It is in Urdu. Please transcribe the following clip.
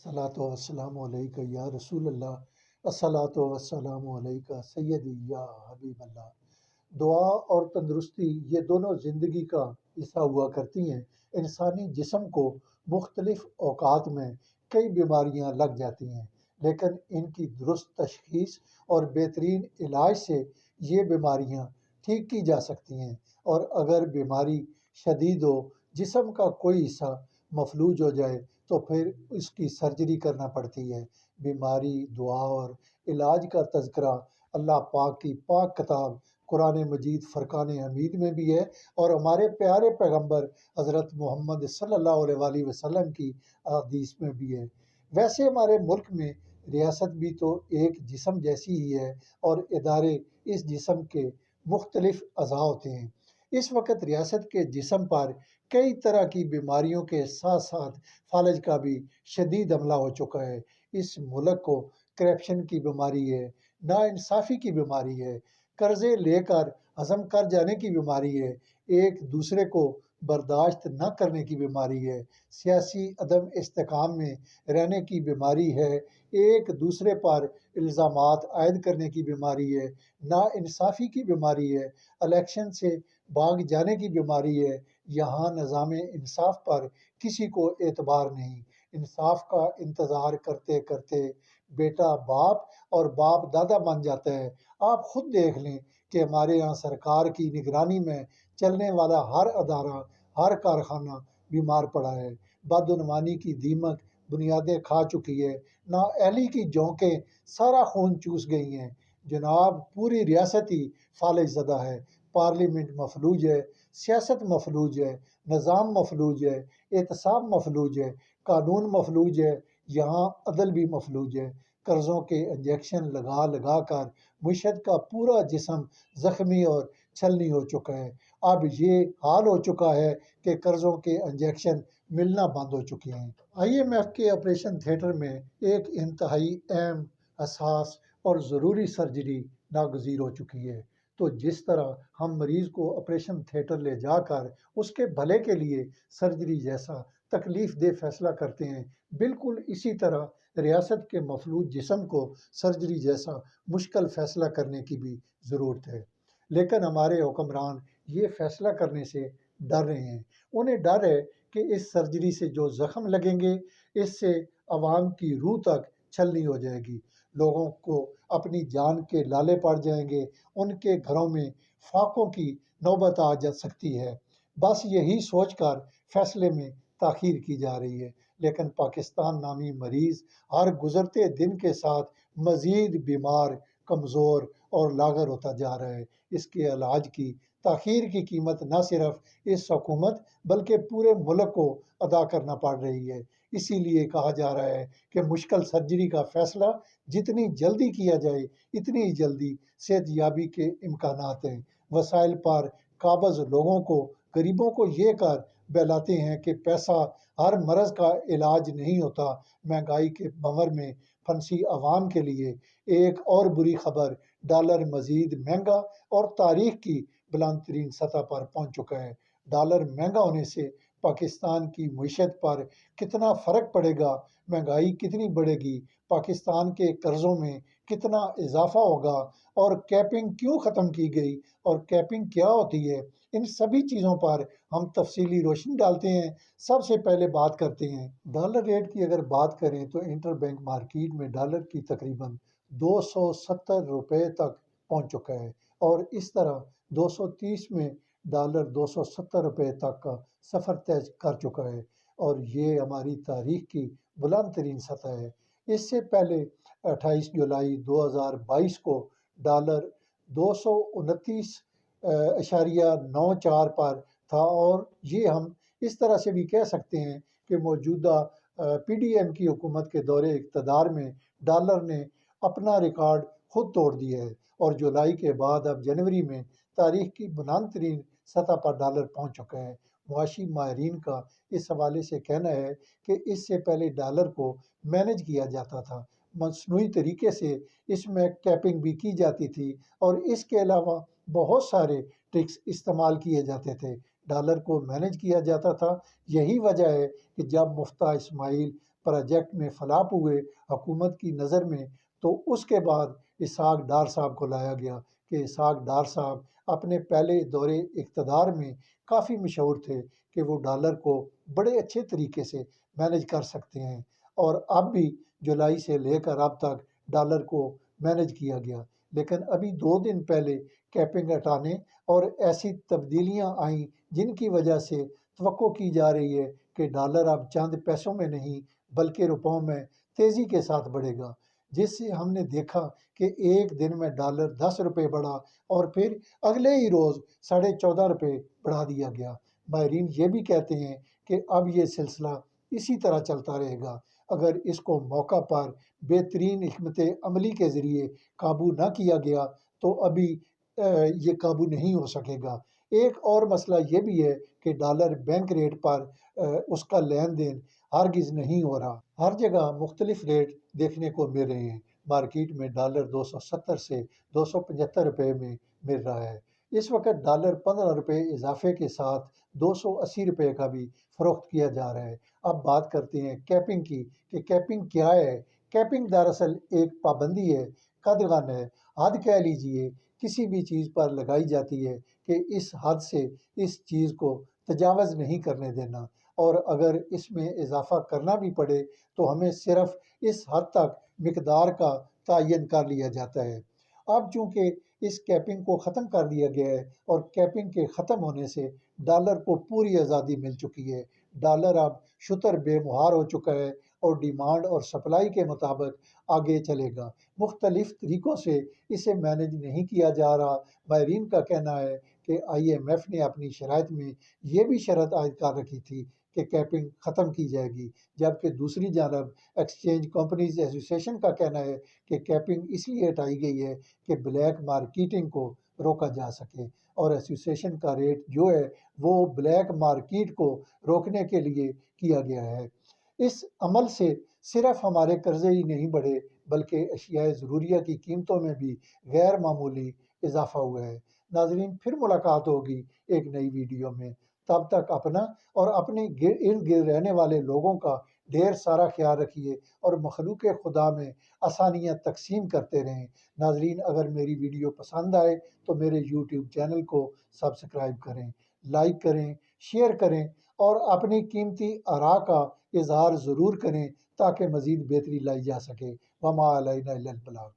الصلاۃ والسلام علیک یا رسول اللہ، الصلاۃ والسلام علیک سیدی یا حبیب اللہ۔ دعا اور تندرستی یہ دونوں زندگی کا حصہ ہوا کرتی ہیں۔ انسانی جسم کو مختلف اوقات میں کئی بیماریاں لگ جاتی ہیں، لیکن ان کی درست تشخیص اور بہترین علاج سے یہ بیماریاں ٹھیک کی جا سکتی ہیں، اور اگر بیماری شدید ہو، جسم کا کوئی حصہ مفلوج ہو جائے تو پھر اس کی سرجری کرنا پڑتی ہے۔ بیماری، دعا اور علاج کا تذکرہ اللہ پاک کی پاک کتاب قرآن مجید فرقان حمید میں بھی ہے، اور ہمارے پیارے پیغمبر حضرت محمد صلی اللہ علیہ وآلہ وسلم کی احادیث میں بھی ہے۔ ویسے ہمارے ملک میں ریاست بھی تو ایک جسم جیسی ہی ہے، اور ادارے اس جسم کے مختلف اعضاء ہوتے ہیں۔ اس وقت ریاست کے جسم پر کئی طرح کی بیماریوں کے ساتھ ساتھ فالج کا بھی شدید حملہ ہو چکا ہے۔ اس ملک کو کرپشن کی بیماری ہے، ناانصافی کی بیماری ہے، قرضے لے کر ہضم کر جانے کی بیماری ہے، ایک دوسرے کو برداشت نہ کرنے کی بیماری ہے، سیاسی عدم استحکام میں رہنے کی بیماری ہے، ایک دوسرے پر الزامات عائد کرنے کی بیماری ہے، ناانصافی کی بیماری ہے، الیکشن سے بھاگ جانے کی بیماری ہے۔ یہاں نظام انصاف پر کسی کو اعتبار نہیں۔ انصاف کا انتظار کرتے کرتے بیٹا باپ اور باپ دادا بن جاتا ہے۔ آپ خود دیکھ لیں کہ ہمارے یہاں سرکار کی نگرانی میں چلنے والا ہر ادارہ، ہر کارخانہ بیمار پڑا ہے۔ بدعنوانی کی دیمک بنیادیں کھا چکی ہے، نااہلی کی جونکیں سارا خون چوس گئی ہیں۔ جناب، پوری ریاست ہی فالج زدہ ہے۔ پارلیمنٹ مفلوج ہے، سیاست مفلوج ہے، نظام مفلوج ہے، احتساب مفلوج ہے، قانون مفلوج ہے، یہاں عدل بھی مفلوج ہے۔ قرضوں کے انجیکشن لگا لگا کر معیشت کا پورا جسم زخمی اور چھلنی ہو چکا ہے۔ اب یہ حال ہو چکا ہے کہ قرضوں کے انجیکشن ملنا بند ہو چکے ہیں۔ آئی ایم ایف کے آپریشن تھیٹر میں ایک انتہائی اہم، حساس اور ضروری سرجری ناگزیر ہو چکی ہے۔ تو جس طرح ہم مریض کو آپریشن تھیٹر لے جا کر اس کے بھلے کے لیے سرجری جیسا تکلیف دہ فیصلہ کرتے ہیں، بالکل اسی طرح ریاست کے مفلوج جسم کو سرجری جیسا مشکل فیصلہ کرنے کی بھی ضرورت ہے۔ لیکن ہمارے حکمران یہ فیصلہ کرنے سے ڈر رہے ہیں۔ انہیں ڈر ہے کہ اس سرجری سے جو زخم لگیں گے، اس سے عوام کی روح تک چھلنی ہو جائے گی، لوگوں کو اپنی جان کے لالے پڑ جائیں گے، ان کے گھروں میں فاقوں کی نوبت آ جا سکتی ہے۔ بس یہی سوچ کر فیصلے میں تاخیر کی جا رہی ہے، لیکن پاکستان نامی مریض ہر گزرتے دن کے ساتھ مزید بیمار، کمزور اور لاغر ہوتا جا رہا ہے۔ اس کے علاج کی تاخیر کی قیمت نہ صرف اس حکومت بلکہ پورے ملک کو ادا کرنا پڑ رہی ہے۔ اسی لیے کہا جا رہا ہے کہ مشکل سرجری کا فیصلہ جتنی جلدی کیا جائے، اتنی جلدی صحت یابی کے امکانات ہیں۔ وسائل پر قابض لوگوں کو، غریبوں کو یہ کر بہلاتے ہیں کہ پیسہ ہر مرض کا علاج نہیں ہوتا۔ مہنگائی کے بھنور میں پھنسی عوام کے لیے ایک اور بری خبر، ڈالر مزید مہنگا اور تاریخ کی بلند ترین سطح پر پہنچ چکا ہے۔ ڈالر مہنگا ہونے سے پاکستان کی معیشت پر کتنا فرق پڑے گا، مہنگائی کتنی بڑھے گی، پاکستان کے قرضوں میں کتنا اضافہ ہوگا، اور کیپنگ کیوں ختم کی گئی اور کیپنگ کیا ہوتی ہے، ان سبھی چیزوں پر ہم تفصیلی روشنی ڈالتے ہیں۔ سب سے پہلے بات کرتے ہیں ڈالر ریٹ کی۔ اگر بات کریں تو انٹر بینک مارکیٹ میں ڈالر کی تقریباً 270 روپے تک پہنچ چکا ہے، اور اس طرح 230 میں ڈالر 270 روپے تک کا سفر طے کر چکا ہے، اور یہ ہماری تاریخ کی بلند ترین سطح ہے۔ اس سے پہلے 28 جولائی 2022 کو ڈالر 229.94 پر تھا، اور یہ ہم اس طرح سے بھی کہہ سکتے ہیں کہ موجودہ پی ڈی ایم کی حکومت کے دور اقتدار میں ڈالر نے اپنا ریکارڈ خود توڑ دیا ہے، اور جولائی کے بعد اب جنوری میں تاریخ کی بلند ترین سطح پر ڈالر پہنچ چکا ہے۔ معاشی ماہرین کا اس حوالے سے کہنا ہے کہ اس سے پہلے ڈالر کو مینج کیا جاتا تھا، مصنوعی طریقے سے اس میں کیپنگ بھی کی جاتی تھی، اور اس کے علاوہ بہت سارے ٹرکس استعمال کیے جاتے تھے، ڈالر کو مینج کیا جاتا تھا۔ یہی وجہ ہے کہ جب مفتاح اسماعیل پروجیکٹ میں فلاپ ہوئے حکومت کی نظر میں، تو اس کے بعد اسحاق ڈار صاحب کو لایا گیا کہ اسحاق ڈار صاحب اپنے پہلے دور اقتدار میں کافی مشہور تھے کہ وہ ڈالر کو بڑے اچھے طریقے سے مینج کر سکتے ہیں، اور اب بھی جولائی سے لے کر اب تک ڈالر کو مینج کیا گیا۔ لیکن ابھی 2 دن پہلے کیپنگ ہٹانے اور ایسی تبدیلیاں آئیں جن کی وجہ سے توقع کی جا رہی ہے کہ ڈالر اب چند پیسوں میں نہیں بلکہ روپوں میں تیزی کے ساتھ بڑھے گا، جس سے ہم نے دیکھا کہ ایک دن میں ڈالر 10 روپے بڑھا اور پھر اگلے ہی روز 14.5 روپے بڑھا دیا گیا۔ ماہرین یہ بھی کہتے ہیں کہ اب یہ سلسلہ اسی طرح چلتا رہے گا، اگر اس کو موقع پر بہترین حکمت عملی کے ذریعے قابو نہ کیا گیا تو ابھی یہ قابو نہیں ہو سکے گا۔ ایک اور مسئلہ یہ بھی ہے کہ ڈالر بینک ریٹ پر اس کا لین دین ہرگز نہیں ہو رہا۔ ہر جگہ مختلف ریٹ دیکھنے کو مل رہے ہیں۔ مارکیٹ میں ڈالر 270 سے 275 روپے میں مل رہا ہے۔ اس وقت ڈالر 15 روپے اضافے کے ساتھ 280 روپے کا بھی فروخت کیا جا رہا ہے۔ اب بات کرتے ہیں کیپنگ کی کہ کیپنگ کیا ہے۔ کیپنگ دراصل ایک پابندی ہے، قدغن ہے، حد کہہ لیجئے، کسی بھی چیز پر لگائی جاتی ہے کہ اس حد سے اس چیز کو تجاوز نہیں کرنے دینا، اور اگر اس میں اضافہ کرنا بھی پڑے تو ہمیں صرف اس حد تک مقدار کا تعین کر لیا جاتا ہے۔ اب چونکہ اس کیپنگ کو ختم کر دیا گیا ہے اور کیپنگ کے ختم ہونے سے ڈالر کو پوری آزادی مل چکی ہے، ڈالر اب شتر بے مہار ہو چکا ہے اور ڈیمانڈ اور سپلائی کے مطابق آگے چلے گا۔ مختلف طریقوں سے اسے مینج نہیں کیا جا رہا۔ ماہرین کا کہنا ہے کہ IMF نے اپنی شرائط میں یہ بھی شرط عائد کر رکھی تھی کہ کیپنگ ختم کی جائے گی، جبکہ دوسری جانب ایکسچینج کمپنیز ایسوسی ایشن کا کہنا ہے کہ کیپنگ اس لیے ہٹائی گئی ہے کہ بلیک مارکیٹنگ کو روکا جا سکے، اور ایسوسی ایشن کا ریٹ جو ہے وہ بلیک مارکیٹ کو روکنے کے لیے کیا گیا ہے۔ اس عمل سے صرف ہمارے قرضے ہی نہیں بڑھے بلکہ اشیاء ضروریہ کی قیمتوں میں بھی غیر معمولی اضافہ ہوا ہے۔ ناظرین، پھر ملاقات ہوگی ایک نئی ویڈیو میں، تب تک اپنا اور اپنے ارد گرد رہنے والے لوگوں کا ڈھیر سارا خیال رکھیے اور مخلوق خدا میں آسانیاں تقسیم کرتے رہیں۔ ناظرین، اگر میری ویڈیو پسند آئے تو میرے یوٹیوب چینل کو سبسکرائب کریں، لائک کریں، شیئر کریں اور اپنی قیمتی آراء کا اظہار ضرور کریں تاکہ مزید بہتری لائی جا سکے۔ وما علینا الا البلاغ۔